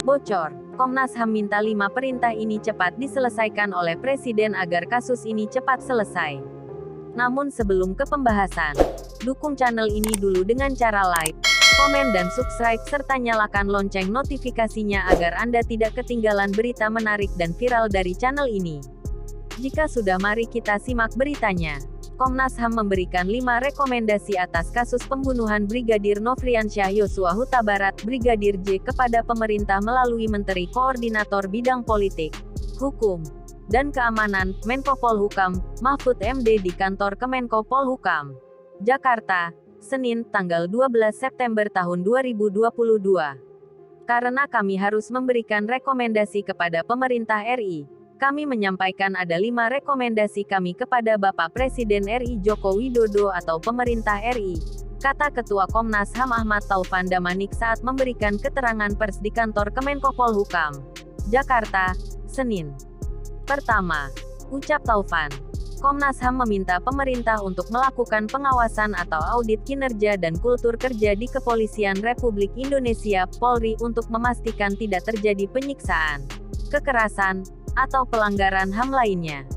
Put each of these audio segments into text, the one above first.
Bocor, Komnas HAM minta 5 perintah ini cepat diselesaikan oleh Presiden agar kasus ini cepat selesai. Namun sebelum ke pembahasan, dukung channel ini dulu dengan cara like, komen dan subscribe serta nyalakan lonceng notifikasinya agar Anda tidak ketinggalan berita menarik dan viral dari channel ini. Jika sudah, mari kita simak beritanya. Komnas HAM memberikan 5 rekomendasi atas kasus pembunuhan Brigadir Nofriansyah Yosua Huta Barat Brigadir J kepada pemerintah melalui Menteri Koordinator Bidang Politik, Hukum, dan Keamanan, Menko Polhukam, Mahfud MD di kantor Kemenko Polhukam, Jakarta, Senin, tanggal 12 September tahun 2022. Karena kami harus memberikan rekomendasi kepada pemerintah RI, kami menyampaikan ada 5 rekomendasi kami kepada Bapak Presiden RI Joko Widodo atau pemerintah RI, kata Ketua Komnas HAM Ahmad Taufan Damanik saat memberikan keterangan pers di kantor Kemenko Polhukam, Jakarta, Senin. Pertama, ucap Taufan, Komnas HAM meminta pemerintah untuk melakukan pengawasan atau audit kinerja dan kultur kerja di Kepolisian Republik Indonesia, Polri untuk memastikan tidak terjadi penyiksaan, kekerasan, atau pelanggaran HAM lainnya.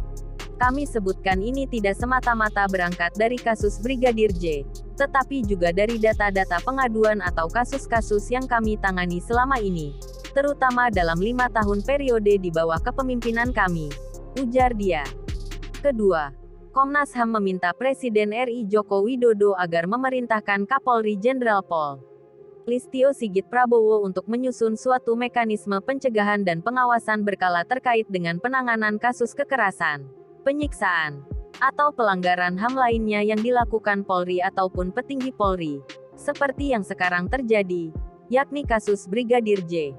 Kami sebutkan ini tidak semata-mata berangkat dari kasus Brigadir J, tetapi juga dari data-data pengaduan atau kasus-kasus yang kami tangani selama ini, terutama dalam 5 tahun periode di bawah kepemimpinan kami, ujar dia. Kedua, Komnas HAM meminta Presiden RI Joko Widodo agar memerintahkan Kapolri Jenderal Pol. Listio Sigit Prabowo untuk menyusun suatu mekanisme pencegahan dan pengawasan berkala terkait dengan penanganan kasus kekerasan, penyiksaan, atau pelanggaran HAM lainnya yang dilakukan Polri ataupun petinggi Polri, seperti yang sekarang terjadi, yakni kasus Brigadir J.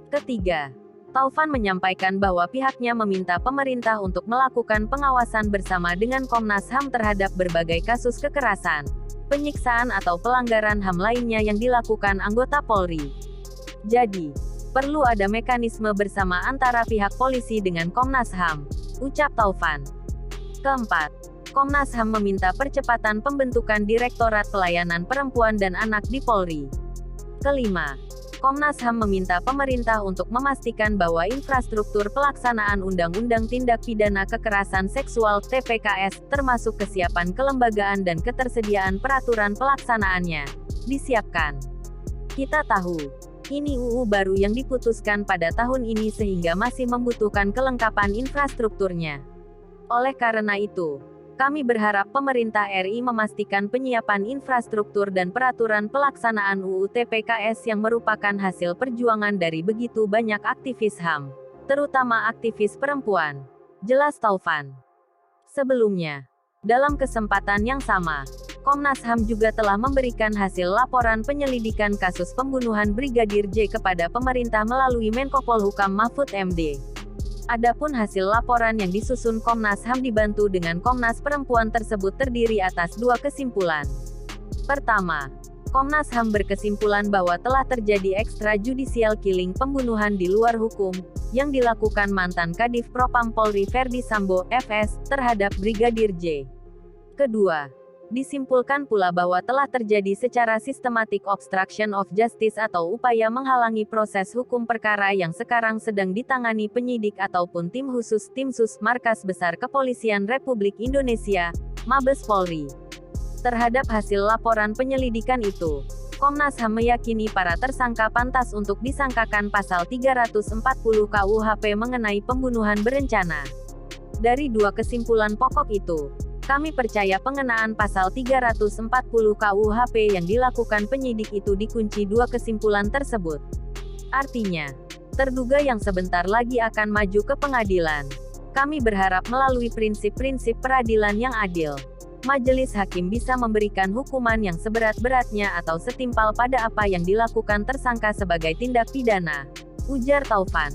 Ketiga, Taufan menyampaikan bahwa pihaknya meminta pemerintah untuk melakukan pengawasan bersama dengan Komnas HAM terhadap berbagai kasus kekerasan, penyiksaan atau pelanggaran HAM lainnya yang dilakukan anggota Polri. Jadi, perlu ada mekanisme bersama antara pihak polisi dengan Komnas HAM, ucap Taufan. Keempat, Komnas HAM meminta percepatan pembentukan Direktorat Pelayanan Perempuan dan Anak di Polri. Kelima, Komnas HAM meminta pemerintah untuk memastikan bahwa infrastruktur pelaksanaan Undang-Undang Tindak Pidana Kekerasan Seksual (TPKS), termasuk kesiapan kelembagaan dan ketersediaan peraturan pelaksanaannya, disiapkan. Kita tahu, ini UU baru yang diputuskan pada tahun ini sehingga masih membutuhkan kelengkapan infrastrukturnya. Oleh karena itu, kami berharap pemerintah RI memastikan penyiapan infrastruktur dan peraturan pelaksanaan UU TPKS yang merupakan hasil perjuangan dari begitu banyak aktivis HAM, terutama aktivis perempuan, jelas Taufan. Sebelumnya, dalam kesempatan yang sama, Komnas HAM juga telah memberikan hasil laporan penyelidikan kasus pembunuhan Brigadir J kepada pemerintah melalui Menko Polhukam Mahfud MD. Adapun hasil laporan yang disusun Komnas HAM dibantu dengan Komnas Perempuan tersebut terdiri atas 2 kesimpulan. Pertama, Komnas HAM berkesimpulan bahwa telah terjadi extrajudicial killing pembunuhan di luar hukum, yang dilakukan mantan Kadif Propam Polri Verdi Sambo, FS, terhadap Brigadir J. Kedua, disimpulkan pula bahwa telah terjadi secara sistematik obstruction of justice atau upaya menghalangi proses hukum perkara yang sekarang sedang ditangani penyidik ataupun tim sus Markas Besar Kepolisian Republik Indonesia, Mabes Polri. Terhadap hasil laporan penyelidikan itu, Komnas HAM meyakini para tersangka pantas untuk disangkakan pasal 340 KUHP mengenai pembunuhan berencana. Dari 2 kesimpulan pokok itu, kami percaya pengenaan pasal 340 KUHP yang dilakukan penyidik itu dikunci 2 kesimpulan tersebut. Artinya, terduga yang sebentar lagi akan maju ke pengadilan. Kami berharap melalui prinsip-prinsip peradilan yang adil, majelis hakim bisa memberikan hukuman yang seberat-beratnya atau setimpal pada apa yang dilakukan tersangka sebagai tindak pidana, ujar Taufan.